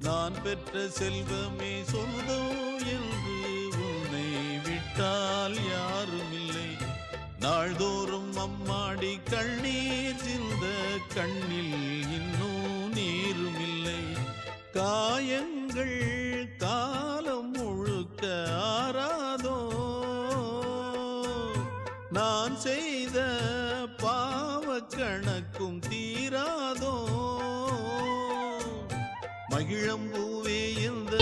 நான் பெற்ற செல்வமே சொந்தோ என்று உன்னை விட்டால் யாரும் இல்லை. நாள்தோறும் அம்மாடி கண்ணீர் சிந்த கண்ணில் இன்னும் நீரும் இல்லை. காயங்கள் காலம் முழுக்க ஆறாதோ, நான் செய்த பாவ கணக்கும் தீராதோ. மகிழம்பூவே இந்த